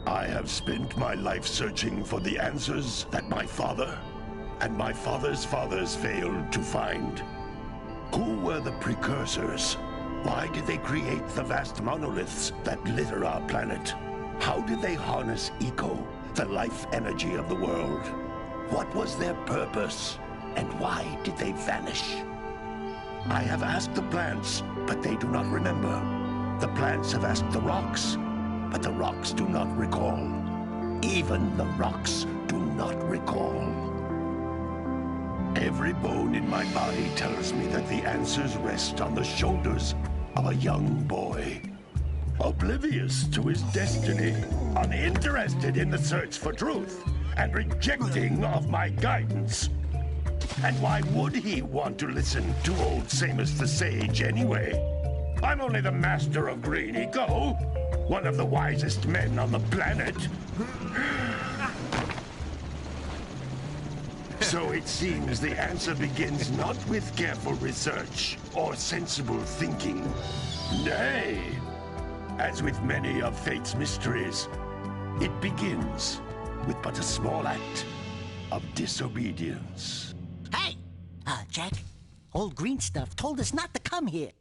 I have spent my life searching for the answers that my father and my father's fathers failed to find. Who were the precursors? Why did they create the vast monoliths that litter our planet? How did they harness eco, the life energy of the world? What was their purpose? And why did they vanish? I have asked the plants, but they do not remember. The plants have asked the rocks, but the rocks do not recall. Even the rocks do not recall. Every bone in my body tells me that the answers rest on the shoulders of a young boy. Oblivious to his destiny, uninterested in the search for truth, and rejecting of my guidance. And why would he want to listen to old Samus the Sage anyway? I'm only the master of green eco, one of the wisest men on the planet. So it seems the answer begins not with careful research or sensible thinking. Nay, as with many of fate's mysteries, it begins with but a small act of disobedience. Hey! Jak, old green stuff told us not to come here.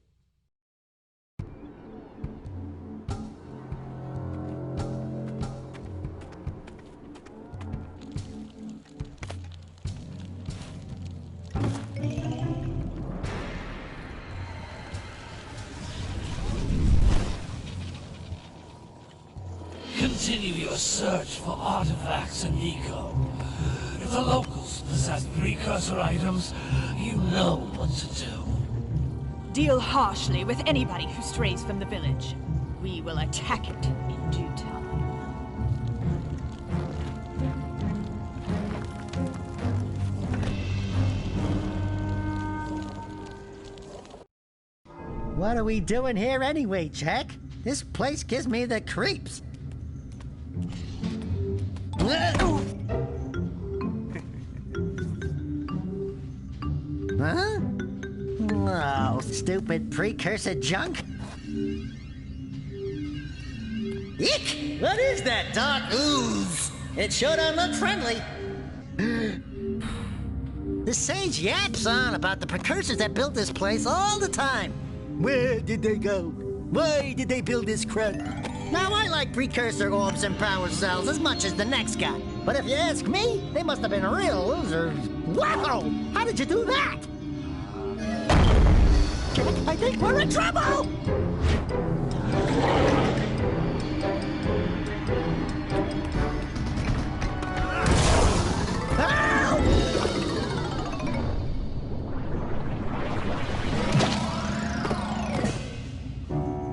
Continue your search for artifacts and eco. If the locals possess precursor items, you know what to do. Deal harshly with anybody who strays from the village. We will attack it in due time. What are we doing here anyway, Jak? This place gives me the creeps. Huh? Oh, stupid precursor junk. Eek! What is that dark ooze? It sure don't look friendly. The sage yaps on about the precursors that built this place all the time. Where did they go? Why did they build this crud? Now, I like precursor orbs and power cells as much as the next guy. But if you ask me, they must have been real losers. Wow! How did you do that? I think we're in trouble!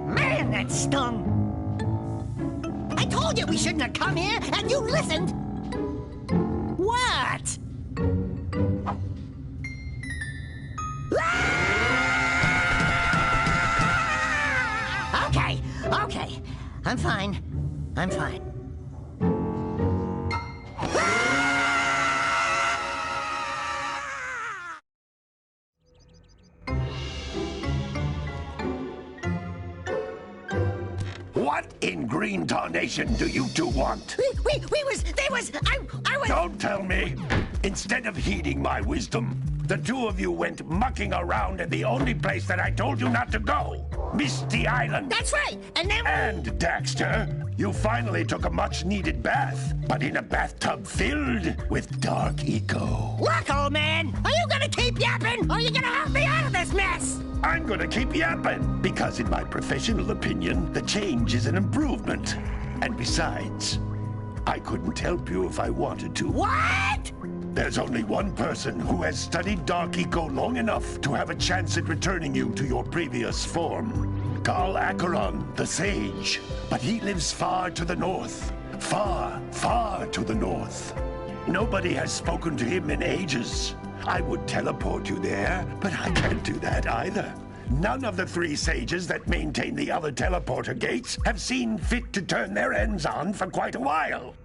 Man, that stung! I told you we shouldn't have come here, and you listened! What? Okay. I'm fine. I'm fine. What in green tarnation do you two want? I was... Don't tell me! Instead of heeding my wisdom, the two of you went mucking around in the only place that I told you not to go. Misty Island. That's right, and then... And, Daxter, you finally took a much-needed bath, but in a bathtub filled with dark eco. Look, old man, are you gonna keep yapping, or are you gonna help me out of this mess? I'm gonna keep yapping, because in my professional opinion, the change is an improvement. And besides, I couldn't help you if I wanted to. What? There's only one person who has studied Dark Eco long enough to have a chance at returning you to your previous form. Carl Acheron, the Sage. But he lives far to the north. Far, far to the north. Nobody has spoken to him in ages. I would teleport you there, but I can't do that either. None of the three sages that maintain the other teleporter gates have seen fit to turn their ends on for quite a while.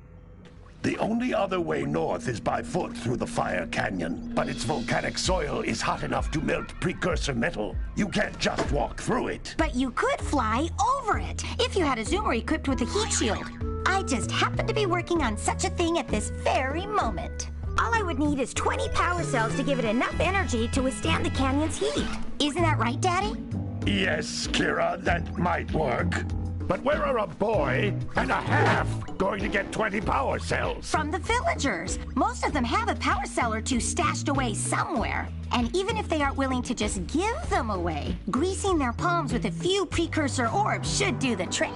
The only other way north is by foot through the Fire Canyon, but its volcanic soil is hot enough to melt precursor metal. You can't just walk through it. But you could fly over it if you had a zoomer equipped with a heat shield. I just happen to be working on such a thing at this very moment. All I would need is 20 power cells to give it enough energy to withstand the canyon's heat. Isn't that right, Daddy? Yes, Kira, that might work. But where are a boy and a half going to get 20 power cells? From the villagers. Most of them have a power cell or two stashed away somewhere. And even if they aren't willing to just give them away, greasing their palms with a few precursor orbs should do the trick.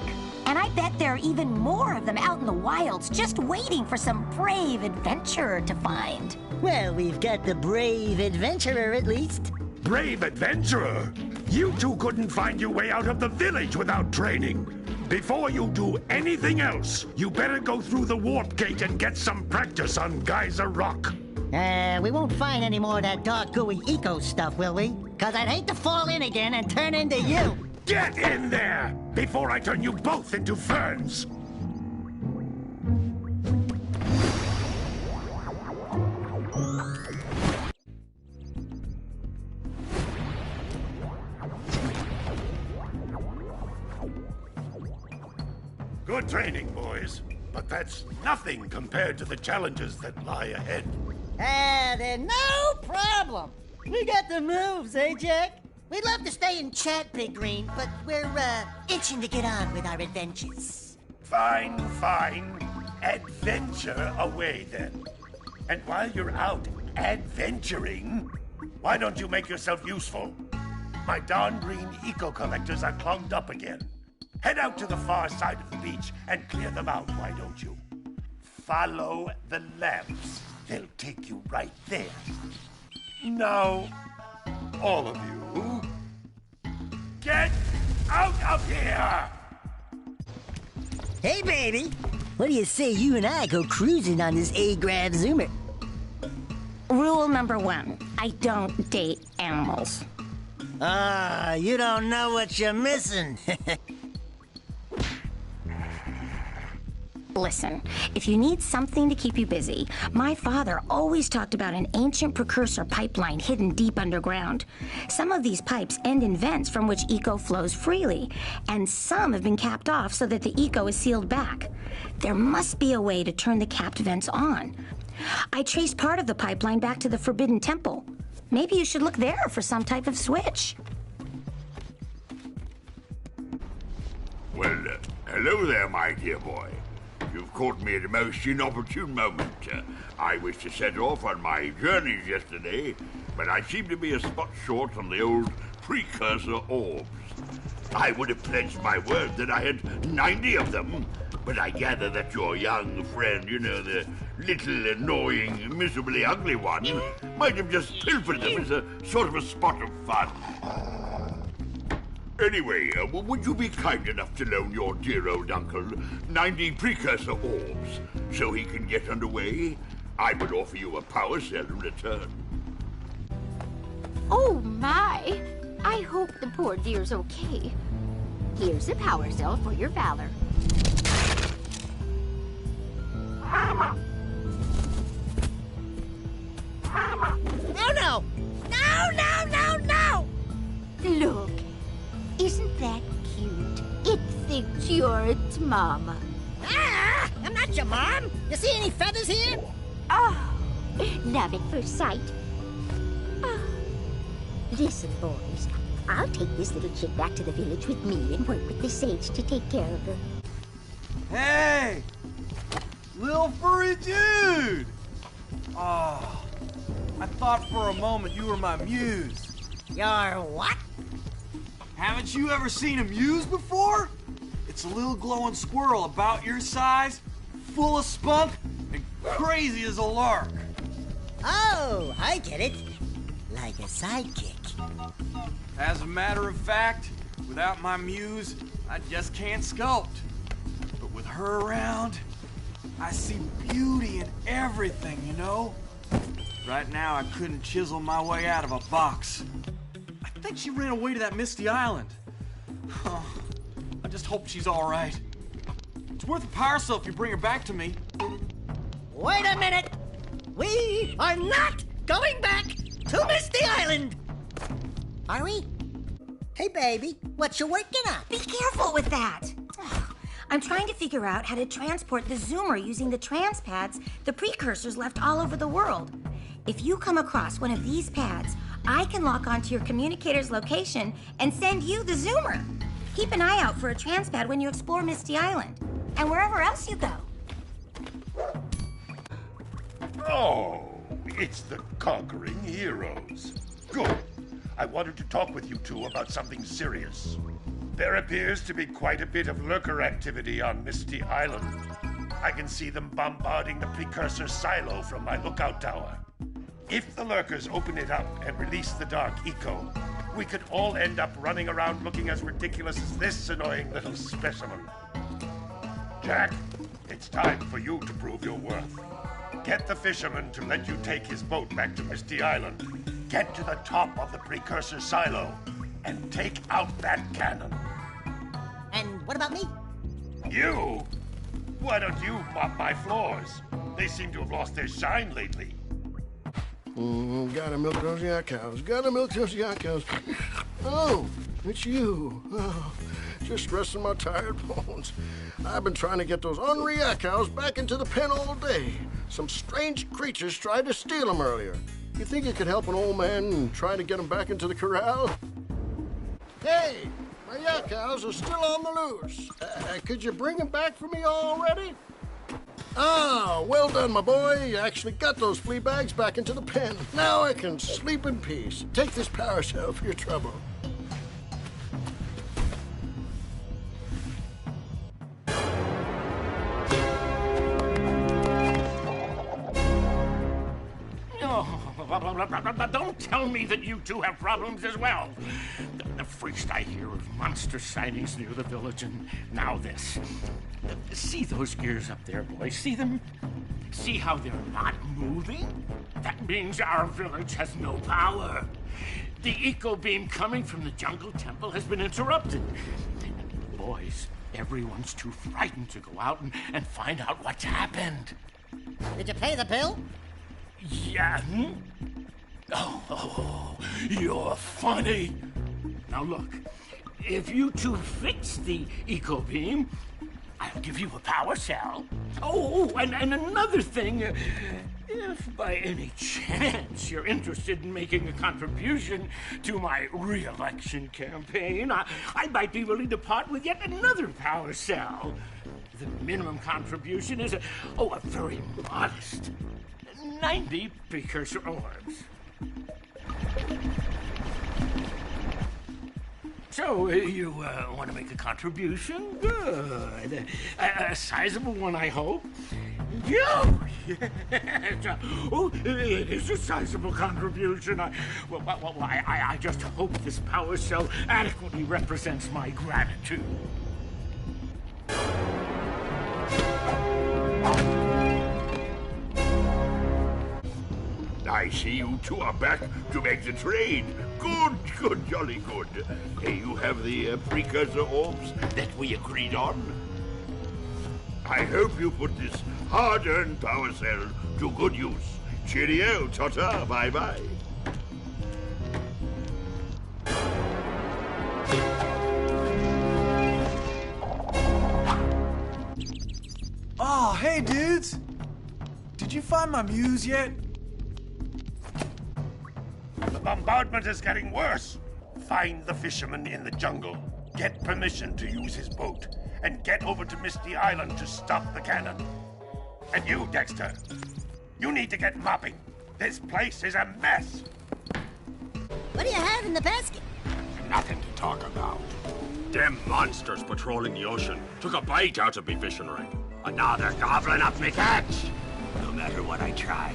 And I bet there are even more of them out in the wilds just waiting for some brave adventurer to find. Well, we've got the brave adventurer at least. Brave adventurer? You two couldn't find your way out of the village without training. Before you do anything else, you better go through the warp gate and get some practice on Geyser Rock. We won't find any more of that dark gooey eco stuff, will we? 'Cause I'd hate to fall in again and turn into you. Get in there before I turn you both into ferns. Good training, boys. But that's nothing compared to the challenges that lie ahead. Then no problem. We got the moves, eh, Jack? We'd love to stay and chat, Big Green, but we're, itching to get on with our adventures. Fine, fine. Adventure away, then. And while you're out adventuring, why don't you make yourself useful? My darn green eco-collectors are clogged up again. Head out to the far side of the beach and clear them out, why don't you? Follow the lamps. They'll take you right there. Now, all of you, get out of here! Hey, baby. What do you say you and I go cruising on this A-Grav Zoomer? Rule number 1, I don't date animals. You don't know what you're missing. Listen, if you need something to keep you busy, my father always talked about an ancient precursor pipeline hidden deep underground. Some of these pipes end in vents from which eco flows freely, and some have been capped off so that the eco is sealed back. There must be a way to turn the capped vents on. I traced part of the pipeline back to the Forbidden Temple. Maybe you should look there for some type of switch. Well, hello there, my dear boy. You've caught me at a most inopportune moment. I was to set off on my journeys yesterday, but I seem to be a spot short on the old precursor orbs. I would have pledged my word that I had 90 of them, but I gather that your young friend, you know, the little annoying, miserably ugly one, might have just pilfered them as a sort of a spot of fun. Anyway, would you be kind enough to loan your dear old uncle 90 precursor orbs so he can get underway? I would offer you a power cell in return. Oh my! I hope the poor dear's okay. Here's a power cell for your valor. No, no! No, no, no, no! Look, isn't that cute? It thinks you're its mama. I'm not your mom. You see any feathers here? Oh, love at first sight. Oh. Listen, boys, I'll take this little chick back to the village with me and work with the sage to take care of her. Hey! Little furry dude! Oh, I thought for a moment you were my muse. Your what? Haven't you ever seen a muse before? It's a little glowing squirrel about your size, full of spunk, and crazy as a lark. Oh, I get it. Like a sidekick. As a matter of fact, without my muse, I just can't sculpt. But with her around, I see beauty in everything, you know? Right now, I couldn't chisel my way out of a box. I think she ran away to that misty island. Oh, I just hope she's all right. It's worth a power cell if you bring her back to me. Wait a minute! We are not going back to Misty Island! Are we? Hey, baby, what you working on? Be careful with that. I'm trying to figure out how to transport the Zoomer using the trans pads the precursors left all over the world. If you come across one of these pads, I can lock onto your communicator's location and send you the Zoomer. Keep an eye out for a trans pad when you explore Misty Island, and wherever else you go. Oh, it's the conquering heroes. Good. I wanted to talk with you two about something serious. There appears to be quite a bit of lurker activity on Misty Island. I can see them bombarding the precursor silo from my lookout tower. If the lurkers open it up and release the dark eco, we could all end up running around looking as ridiculous as this annoying little specimen. Jak, it's time for you to prove your worth. Get the fisherman to let you take his boat back to Misty Island. Get to the top of the precursor silo and take out that cannon. And what about me? You? Why don't you mop my floors? They seem to have lost their shine lately. Gotta milk those yak cows. Gotta milk those yak cows. Oh, it's you. Oh, just resting my tired bones. I've been trying to get those ornery yak cows back into the pen all day. Some strange creatures tried to steal them earlier. You think you could help an old man and try to get them back into the corral? Hey, my yak cows are still on the loose. Could you bring them back for me already? Ah, well done, my boy. You actually got those flea bags back into the pen. Now I can sleep in peace. Take this power cell for your trouble. Don't tell me that you two have problems as well. The first I hear of monster sightings near the village, and now this. See those gears up there, boys? See them? See how they're not moving? That means our village has no power. The eco beam coming from the jungle temple has been interrupted. And boys, everyone's too frightened to go out and find out what's happened. Did you pay the bill? Yeah. Oh, you're funny. Now look, if you two fix the eco beam, I'll give you a power cell. Oh, and another thing, if by any chance you're interested in making a contribution to my re-election campaign, I might be willing to part with yet another power cell. The minimum contribution is a very modest 90 precursor orbs. So, you want to make a contribution? Good. A sizable one, I hope? Yes. Oh, it is a sizable contribution. I just hope this power cell adequately represents my gratitude. I see you two are back to make the trade. Good, jolly good. Hey, you have the precursor orbs that we agreed on? I hope you put this hard-earned power cell to good use. Cheerio, ta-ta, bye-bye. Oh, hey, dudes. Did you find my muse yet? The bombardment is getting worse. Find the fisherman in the jungle. Get permission to use his boat. And get over to Misty Island to stop the cannon. And you, Daxter, you need to get mopping. This place is a mess. What do you have in the basket? Nothing to talk about. Them monsters patrolling the ocean took a bite out of me fishing rig. And now they're gobbling up me catch. No matter what I try,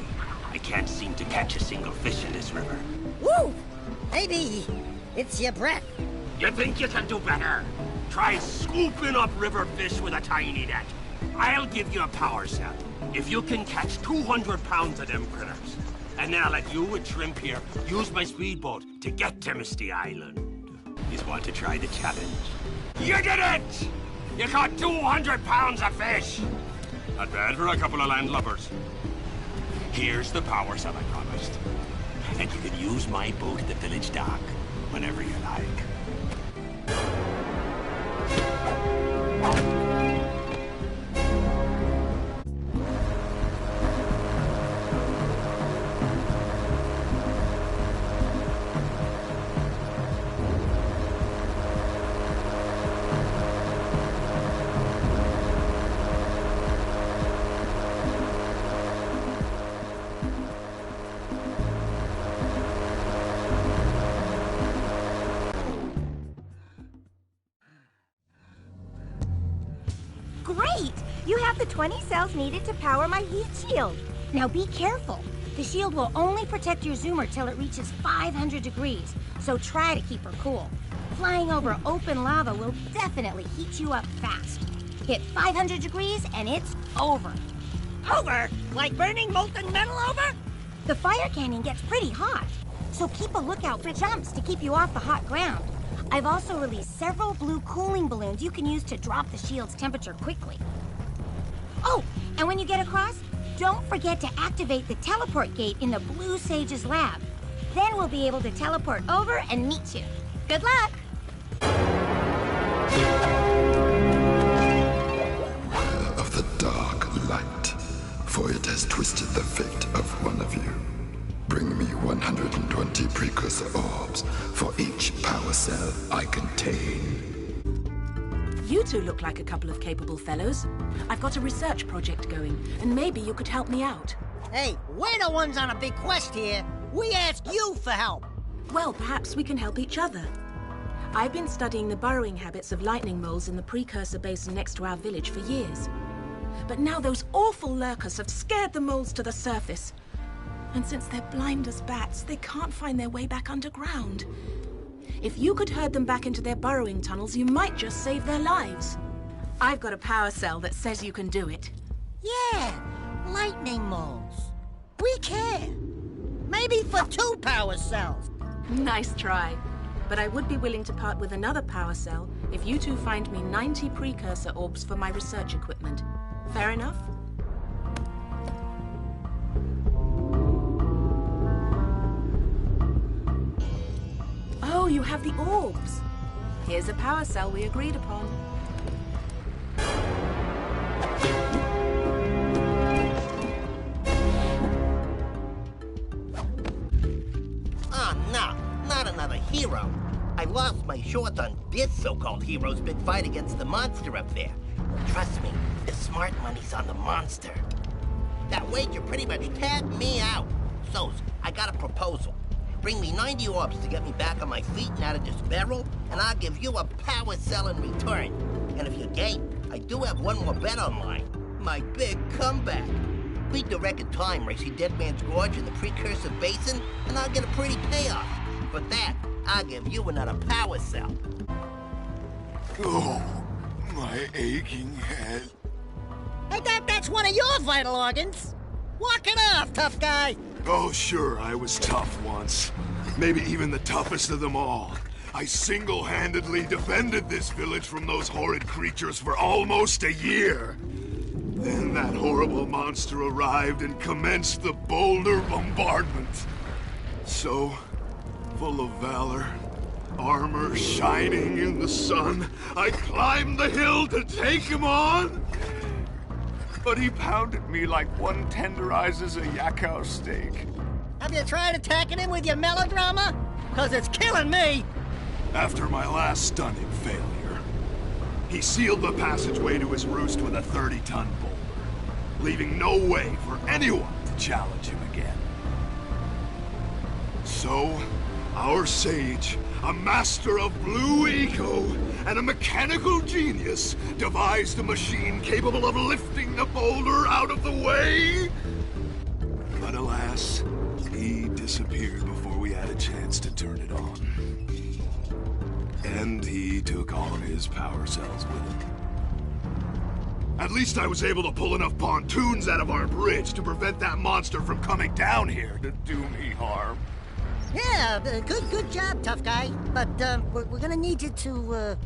I can't seem to catch a single fish in this river. Woo! Maybe it's your breath. You think you can do better? Try scooping up river fish with a tiny net. I'll give you a power cell if you can catch 200 pounds of them critters. And then I'll let you and Shrimp here use my speedboat to get to Misty Island. You want to try the challenge? You did it! You caught 200 pounds of fish! Not bad for a couple of landlubbers. Here's the power cell I promised. And you can use my boat at the village dock whenever you like. Great! You have the 20 cells needed to power my heat shield. Now be careful. The shield will only protect your zoomer till it reaches 500 degrees, so try to keep her cool. Flying over open lava will definitely heat you up fast. Hit 500 degrees and it's over. Over? Like burning molten metal over? The fire canyon gets pretty hot, so keep a lookout for jumps to keep you off the hot ground. I've also released several blue cooling balloons you can use to drop the shield's temperature quickly. Oh, and when you get across, don't forget to activate the teleport gate in the Blue Sage's lab. Then we'll be able to teleport over and meet you. Good luck! Beware of the dark light, for it has twisted the fate of one of you. Bring me 120 precursor orbs for each power cell I contain. You two look like a couple of capable fellows. I've got a research project going, and maybe you could help me out. Hey, we're the ones on a big quest here. We ask you for help. Well, perhaps we can help each other. I've been studying the burrowing habits of lightning moles in the precursor basin next to our village for years. But now those awful lurkers have scared the moles to the surface. And since they're blind as bats, they can't find their way back underground. If you could herd them back into their burrowing tunnels, you might just save their lives. I've got a power cell that says you can do it. Yeah, lightning moles. We care. Maybe for 2 power cells. Nice try. But I would be willing to part with another power cell if you two find me 90 precursor orbs for my research equipment. Fair enough? Oh, you have the orbs. Here's a power cell we agreed upon. Oh, no, not another hero. I lost my short on this so-called hero's big fight against the monster up there. Trust me, the smart money's on the monster. That wager pretty much tapped me out. So, I got a proposal. Bring me 90 orbs to get me back on my feet and out of this barrel, and I'll give you a power cell in return. And if you're game, I do have one more bet on mine. My big comeback. Beat the record time race in Dead Man's Gorge in the Precursor Basin, and I'll get a pretty payoff. For that, I'll give you another power cell. Oh, my aching head. Hey, that's one of your vital organs. Walk it off, tough guy. Oh, sure, I was tough once. Maybe even the toughest of them all. I single-handedly defended this village from those horrid creatures for almost a year. Then that horrible monster arrived and commenced the boulder bombardment. So, full of valor, armor shining in the sun, I climbed the hill to take him on. But he pounded me like one tenderizes a yakao steak. Have you tried attacking him with your melodrama? 'Cause it's killing me. After my last stunning failure, he sealed the passageway to his roost with a 30-ton boulder, leaving no way for anyone to challenge him again. So, our sage, a master of blue eco and a mechanical genius, devised a machine capable of lifting the boulder out of the way. But alas, he disappeared before we had a chance to turn it on. And he took all of his power cells with him. At least I was able to pull enough pontoons out of our bridge to prevent that monster from coming down here to do me harm. Yeah, good job, tough guy. But we're gonna need you to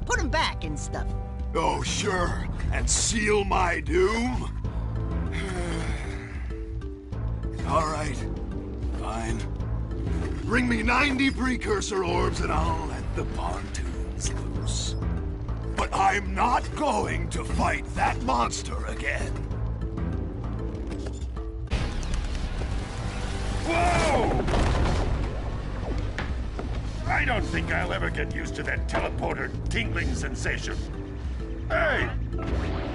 put him back and stuff. Oh, sure, and seal my doom? All right, fine. Bring me 90 precursor orbs and I'll let the pontoons loose. But I'm not going to fight that monster again. Whoa! I don't think I'll ever get used to that teleporter tingling sensation. Hey!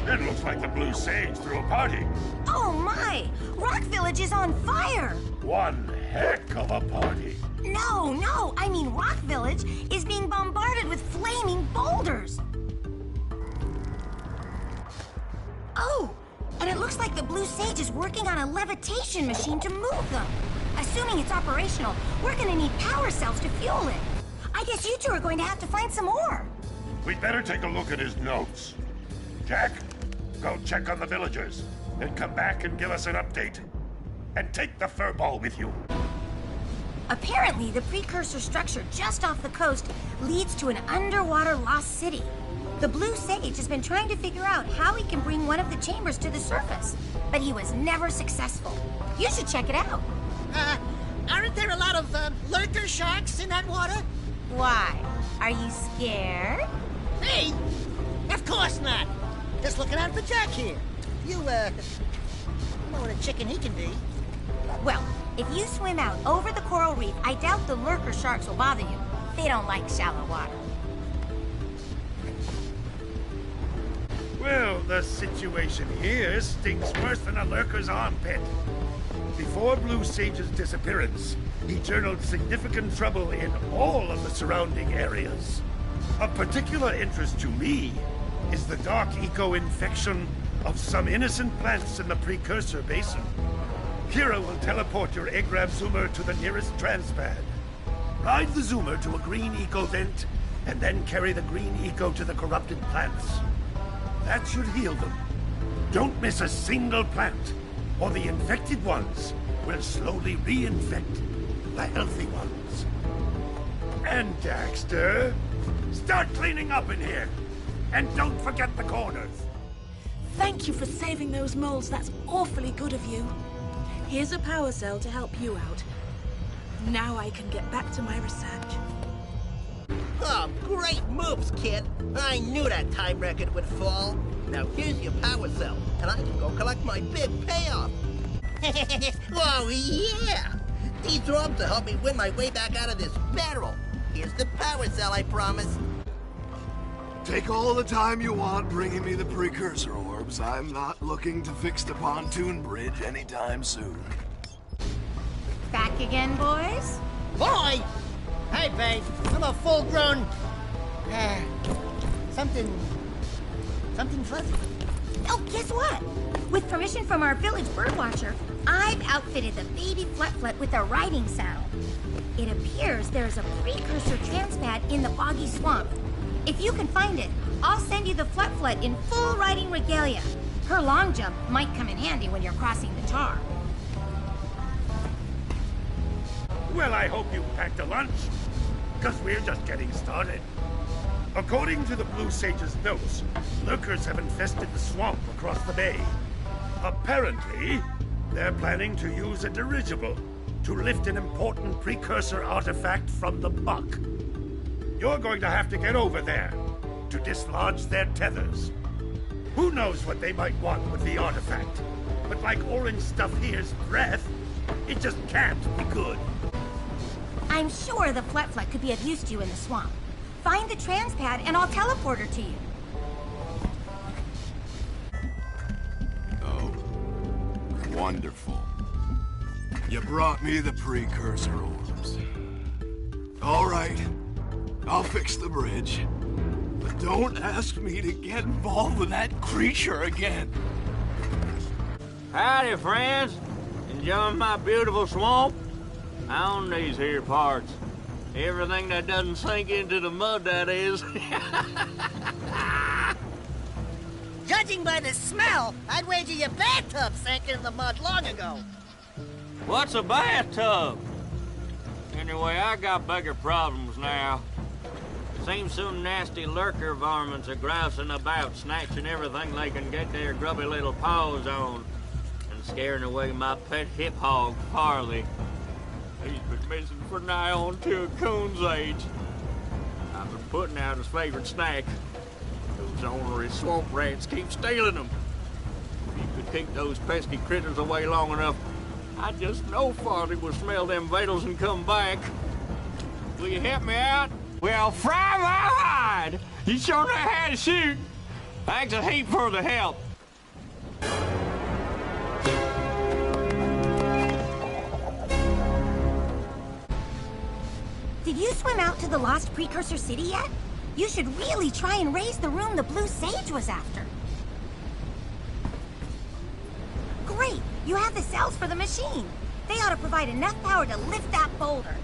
It looks like the Blue Sage threw a party. Oh my! Rock Village is on fire! One heck of a party. No, I mean Rock Village is being bombarded with flaming boulders. Oh, and it looks like the Blue Sage is working on a levitation machine to move them. Assuming it's operational, we're gonna need power cells to fuel it. I guess you two are going to have to find some more. We'd better take a look at his notes. Jack, go check on the villagers, and come back and give us an update. And take the furball with you. Apparently, the precursor structure just off the coast leads to an underwater lost city. The Blue Sage has been trying to figure out how he can bring one of the chambers to the surface, but he was never successful. You should check it out. Aren't there a lot of lurker sharks in that water? Why? Are you scared? Me? Of course not. Just looking out for Jack here. You know what a chicken he can be. Well, if you swim out over the coral reef, I doubt the lurker sharks will bother you. They don't like shallow water. Well, the situation here stinks worse than a lurker's armpit. Before Blue Sage's disappearance, he journaled significant trouble in all of the surrounding areas. Of particular interest to me is the dark eco-infection of some innocent plants in the precursor basin. Kira will teleport your Agrab Zoomer to the nearest transpad. Ride the Zoomer to a green eco vent, and then carry the green eco to the corrupted plants. That should heal them. Don't miss a single plant, or the infected ones will slowly reinfect the healthy ones. And Daxter, start cleaning up in here. And don't forget the corners. Thank you for saving those moles. That's awfully good of you. Here's a power cell to help you out. Now I can get back to my research. Oh, great moves, kid. I knew that time record would fall. Now here's your power cell, and I can go collect my big payoff. Oh, yeah! These orbs will help me win my way back out of this barrel. Here's the power cell, I promise. Take all the time you want bringing me the precursor orbs. I'm not looking to fix the pontoon bridge anytime soon. Back again, boys? Boy! Hey, babe. I'm a full-grown... something fuzzy. Oh, guess what? With permission from our village birdwatcher, I've outfitted the baby Flet with a riding saddle. It appears there's a precursor transpad in the boggy swamp. If you can find it, I'll send you the Flet in full riding regalia. Her long jump might come in handy when you're crossing the tar. Well, I hope you packed a lunch, because we're just getting started. According to the Blue Sage's notes, lurkers have infested the swamp across the bay. Apparently, they're planning to use a dirigible to lift an important precursor artifact from the muck. You're going to have to get over there to dislodge their tethers. Who knows what they might want with the artifact, but like orange stuff here's breath, it just can't be good. I'm sure the Flet could be of use to you in the swamp. Find the transpad and I'll teleport her to you. Oh, wonderful. You brought me the precursor orbs. All right, I'll fix the bridge. But don't ask me to get involved with that creature again. Howdy, friends. Enjoying my beautiful swamp? On these here parts. Everything that doesn't sink into the mud, that is. Judging by the smell, I'd wager your bathtub sank into the mud long ago. What's a bathtub? Anyway, I got bigger problems now. Seems some nasty lurker varmints are grousing about, snatching everything they can get their grubby little paws on, and scaring away my pet hip hog, Farley. He's been missing for nigh on to a coon's age. I've been putting out his favorite snack. Those ornery swamp rats keep stealing them. If you could keep those pesky critters away long enough, I just know Farley will smell them vitals and come back. Will you help me out? Well, fry my hide! You sure know how to shoot. Thanks a heap for the help. Did you swim out to the lost precursor city yet? You should really try and raise the room the blue sage was after. Great! You have the cells for the machine. They ought to provide enough power to lift that boulder.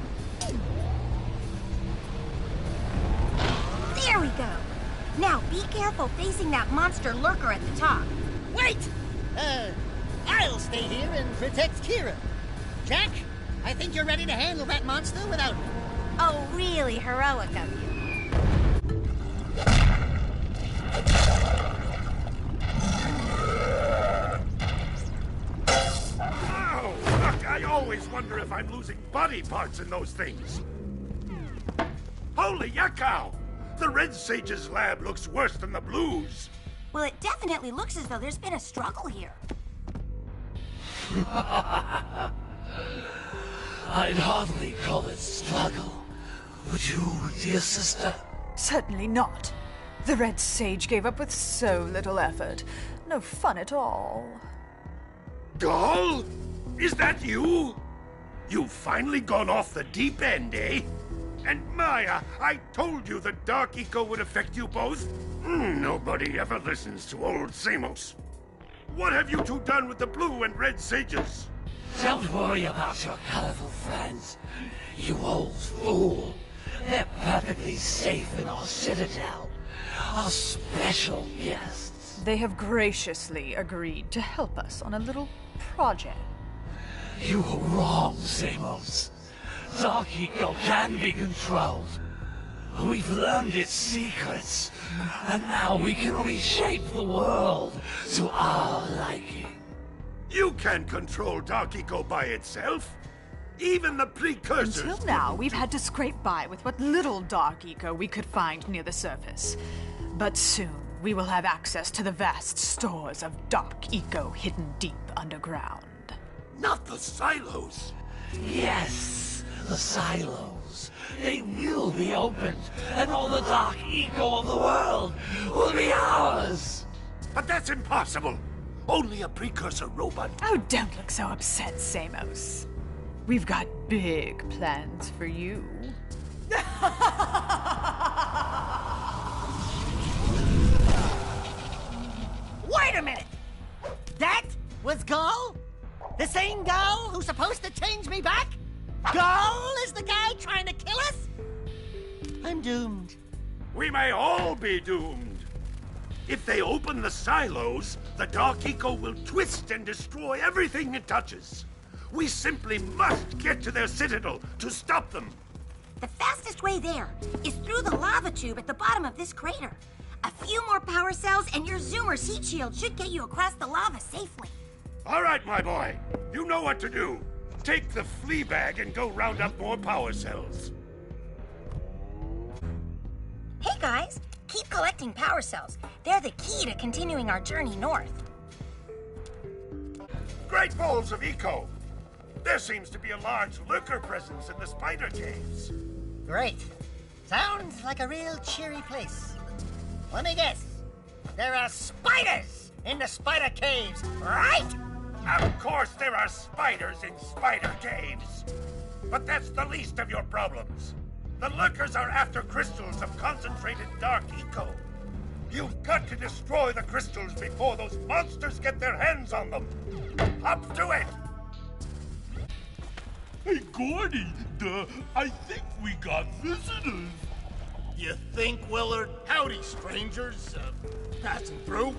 There we go. Now be careful facing that monster lurker at the top. Wait! I'll stay here and protect Kira. Jak, I think you're ready to handle that monster without me. Oh, really heroic of you. Oh, look, I always wonder if I'm losing body parts in those things. Holy yakkow! The Red Sage's lab looks worse than the Blue's. Well, it definitely looks as though there's been a struggle here. I'd hardly call it struggle. Would you, dear sister? Certainly not. The Red Sage gave up with so little effort. No fun at all. Doll? Is that you? You've finally gone off the deep end, eh? And Maya, I told you the Dark Eco would affect you both. Nobody ever listens to old Samos. What have you two done with the Blue and Red Sages? Don't worry about your colorful friends, you old fool. They're perfectly safe in our citadel. Our special guests. They have graciously agreed to help us on a little project. You were wrong, Samos. Dark Eco can be controlled. We've learned its secrets, and now we can reshape the world to our liking. You can't control Dark Eco by itself. Even the precursors... Until now, we've had to scrape by with what little Dark Eco we could find near the surface. But soon, we will have access to the vast stores of Dark Eco hidden deep underground. Not the silos! Yes, the silos. They will be opened, and all the Dark Eco of the world will be ours! But that's impossible! Only a precursor robot... Oh, don't look so upset, Samos. We've got big plans for you. Wait a minute! That was Gall? The same Gall who's supposed to change me back? Gall is the guy trying to kill us? I'm doomed. We may all be doomed. If they open the silos, the Dark Eco will twist and destroy everything it touches. We simply must get to their citadel to stop them. The fastest way there is through the lava tube at the bottom of this crater. A few more power cells and your Zoomer's heat shield should get you across the lava safely. All right, my boy. You know what to do. Take the flea bag and go round up more power cells. Hey guys, keep collecting power cells. They're the key to continuing our journey north. Great balls of eco. There seems to be a large lurker presence in the spider caves. Great. Sounds like a real cheery place. Let me guess. There are spiders in the spider caves, right? Of course there are spiders in spider caves. But that's the least of your problems. The lurkers are after crystals of concentrated Dark Eco. You've got to destroy the crystals before those monsters get their hands on them. Up to it! Hey, Gordy, I think we got visitors. You think, Willard? Howdy, strangers. Passing through?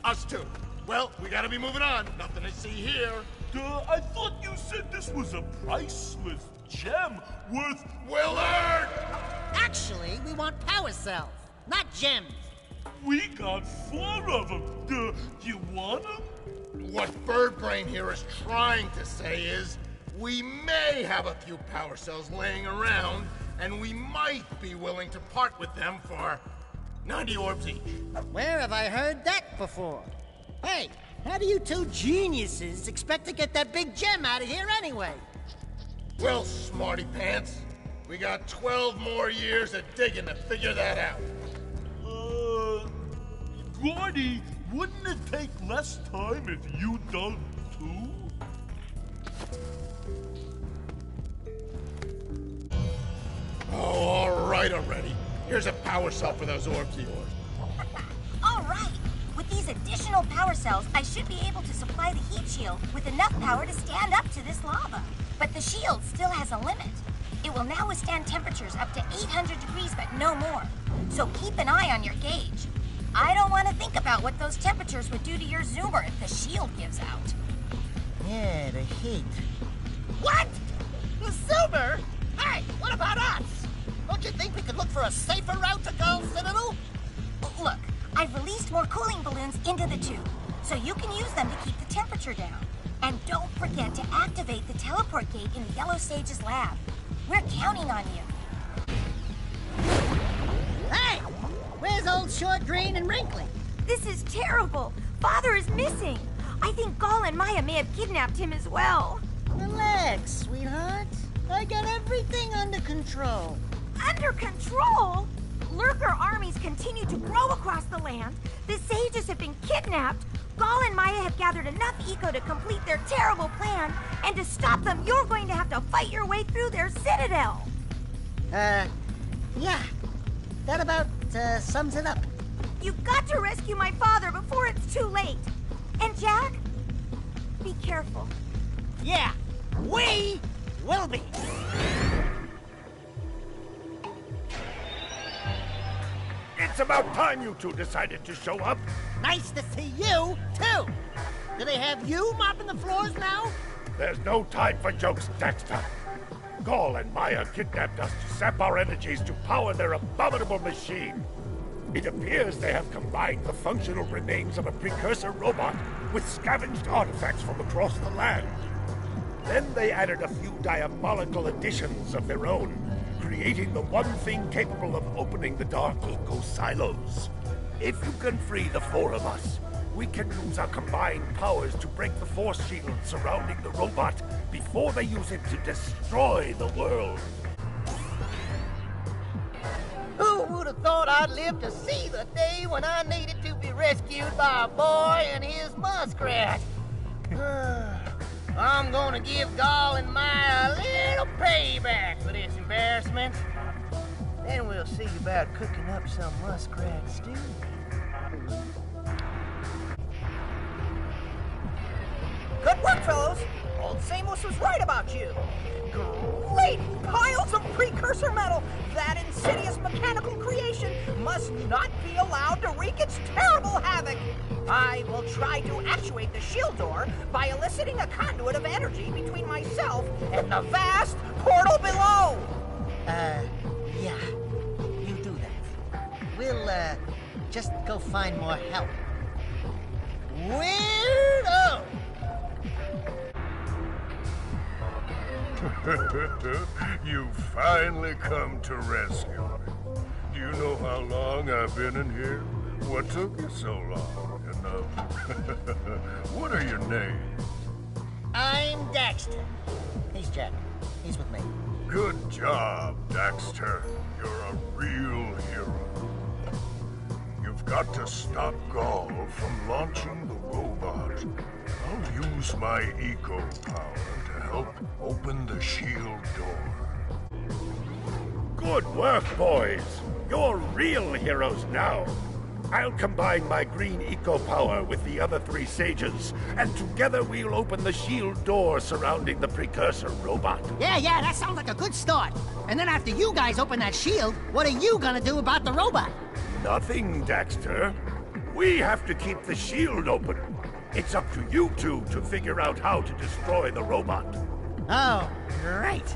Us too. Well, we gotta be moving on. Nothing to see here. I thought you said this was a priceless gem worth... Willard! Actually, we want power cells, not gems. We got 4 of them. Do you want them? What Birdbrain here is trying to say is, we may have a few power cells laying around, and we might be willing to part with them for 90 orbs each. Where have I heard that before? Hey, how do you two geniuses expect to get that big gem out of here anyway? Well, smarty pants, we got 12 more years of digging to figure that out. Gordy, wouldn't it take less time if you dug too? Oh, all right already. Here's a power cell for those orbs of yours. All right. With these additional power cells, I should be able to supply the heat shield with enough power to stand up to this lava. But the shield still has a limit. It will now withstand temperatures up to 800 degrees, but no more. So keep an eye on your gauge. I don't want to think about what those temperatures would do to your zoomer if the shield gives out. Yeah, the heat. What? The zoomer? Hey, what about us? Don't you think we could look for a safer route to Gull Citadel? Look, I've released more cooling balloons into the tube, so you can use them to keep the temperature down. And don't forget to activate the teleport gate in the Yellow Sage's lab. We're counting on you. Hey! Where's old Short, Green, and Wrinkly? This is terrible. Father is missing. I think Gall and Maya may have kidnapped him as well. Relax, sweetheart. I got everything under control. Under control? Lurker armies continue to grow across the land. The sages have been kidnapped. Gall and Maya have gathered enough eco to complete their terrible plan. And to stop them, you're going to have to fight your way through their citadel. Yeah. That about sums it up. You've got to rescue my father before it's too late. And Jack, be careful. Yeah, we will be. It's about time you two decided to show up. Nice to see you, too. Do they have you mopping the floors now? There's no time for jokes, Daxter. Gall and Maya kidnapped us to sap our energies to power their abominable machine. It appears they have combined the functional remains of a precursor robot with scavenged artifacts from across the land. Then they added a few diabolical additions of their own, creating the one thing capable of opening the dark eco silos. If you can free the 4 of us, we can use our combined powers to break the force shield surrounding the robot before they use it to destroy the world. Who would have thought I'd live to see the day when I needed to be rescued by a boy and his muskrat? I'm gonna give Gall and Maya a little payback for this embarrassment. Then we'll see about cooking up some muskrat stew. Good work, fellows. Old Samos was right about you. Great piles of precursor metal! That insidious mechanical creation must not be allowed to wreak its terrible havoc. I will try to actuate the shield door by eliciting a conduit of energy between myself and the vast portal below. Yeah. You do that. We'll, just go find more help. Weirdo! You finally come to rescue me. Do you know how long I've been in here? What took you so long? What are your names? I'm Daxter. He's Jack. He's with me. Good job, Daxter. You're a real hero. You've got to stop Gall from launching the robot. I'll use my eco power to help open the shield door. Good work, boys. You're real heroes now. I'll combine my green eco power with the other 3 sages, and together we'll open the shield door surrounding the precursor robot. Yeah, that sounds like a good start. And then after you guys open that shield, what are you gonna do about the robot? Nothing, Daxter. We have to keep the shield open. It's up to you two to figure out how to destroy the robot. Oh, great.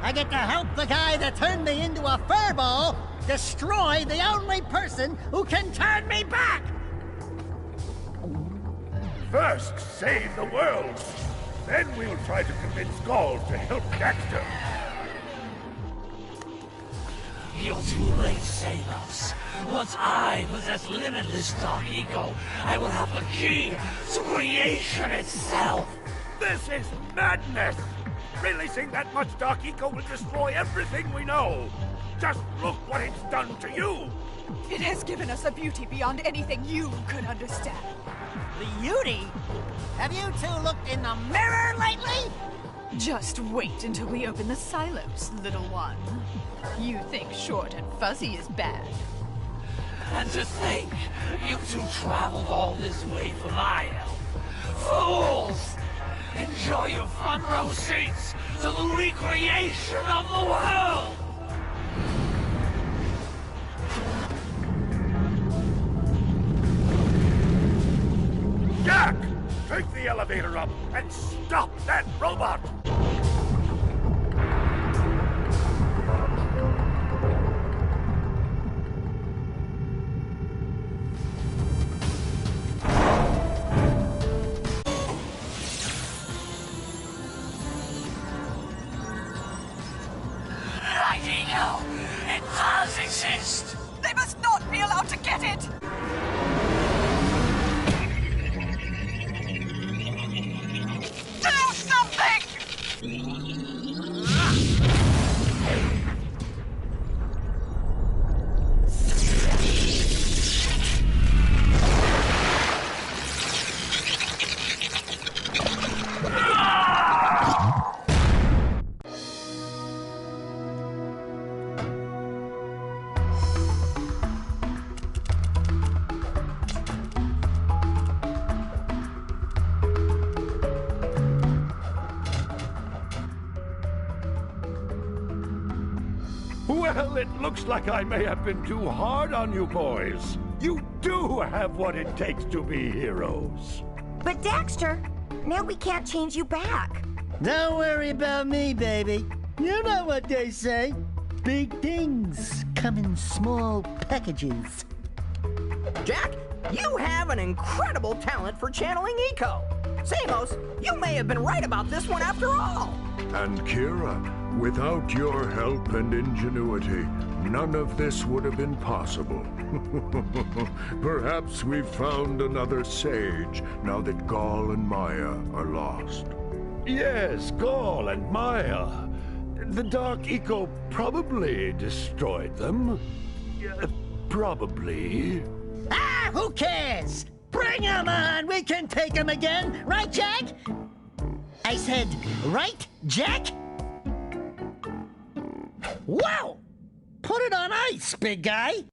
I get to help the guy that turned me into a furball destroy the only person who can turn me back! First, save the world. Then we'll try to convince Gaul to help Daxter. You're too late, Samus. Once I possess limitless Dark Eco, I will have the key to creation itself. This is madness! Releasing that much Dark Eco will destroy everything we know. Just look what it's done to you. It has given us a beauty beyond anything you could understand. Beauty? Have you two looked in the mirror lately? Just wait until we open the silos, little one. You think short and fuzzy is bad. And to think, you two traveled all this way for my help. Fools! Enjoy your front row seats to the recreation of the world! Jak! Take the elevator up and stop that robot! Eco, it does exist! They must not be allowed to get it! Do something! Well, it looks like I may have been too hard on you boys. You do have what it takes to be heroes. But Daxter, now we can't change you back. Don't worry about me, baby. You know what they say. Big things come in small packages. Jak, you have an incredible talent for channeling Eco. Samos, you may have been right about this one after all. And Kira, without your help and ingenuity, none of this would have been possible. Perhaps we've found another sage now that Gaul and Maya are lost. Yes, Gaul and Maya. The Dark Eco probably destroyed them. Probably. Ah, who cares? Bring 'em on! We can take 'em again! Right, Jak? I said, right, Jak? Wow! Put it on ice, big guy!